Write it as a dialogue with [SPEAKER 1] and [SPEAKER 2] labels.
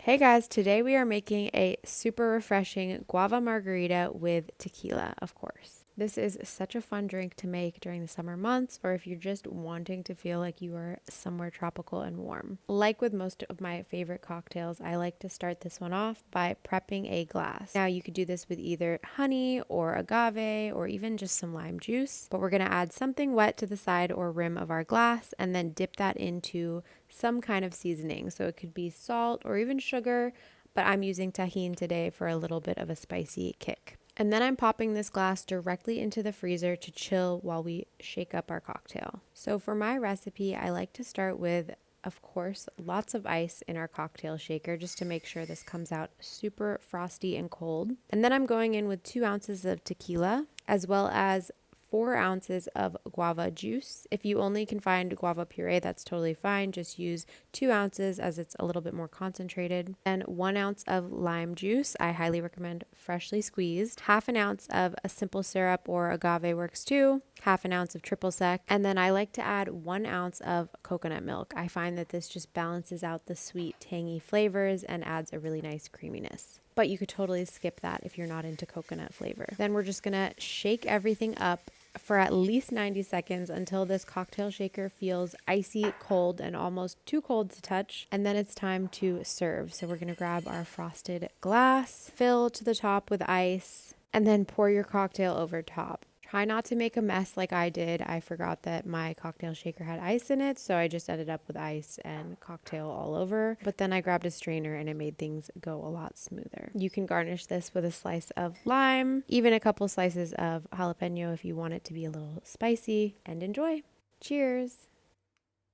[SPEAKER 1] Hey guys, today we are making a super refreshing guava margarita with tequila, of course. This is such a fun drink to make during the summer months or if you're just wanting to feel like you are somewhere tropical and warm. Like with most of my favorite cocktails, I like to start this one off by prepping a glass. Now you could do this with either honey or agave or even just some lime juice, but we're going to add something wet to the side or rim of our glass and then dip that into some kind of seasoning. So it could be salt or even sugar, but I'm using tajin today for a little bit of a spicy kick. And then I'm popping this glass directly into the freezer to chill while we shake up our cocktail. So for my recipe, I like to start with, of course, lots of ice in our cocktail shaker just to make sure this comes out super frosty and cold. And then I'm going in with 2 ounces of tequila as well as 4 ounces of guava juice. If you only can find guava puree, that's totally fine. Just use 2 ounces as it's a little bit more concentrated. And 1 ounce of lime juice. I highly recommend freshly squeezed. Half an ounce of a simple syrup or agave works too. Half an ounce of triple sec. And then I like to add 1 ounce of coconut milk. I find that this just balances out the sweet, tangy flavors and adds a really nice creaminess. But you could totally skip that if you're not into coconut flavor. Then we're just gonna shake everything up for at least 90 seconds until this cocktail shaker feels icy cold and almost too cold to touch. And then it's time to serve. So we're gonna grab our frosted glass, fill to the top with ice, and then pour your cocktail over top. Try not to make a mess like I did. I forgot that my cocktail shaker had ice in it, so I just ended up with ice and cocktail all over. But then I grabbed a strainer and it made things go a lot smoother. You can garnish this with a slice of lime, even a couple slices of jalapeno if you want it to be a little spicy, and enjoy. Cheers!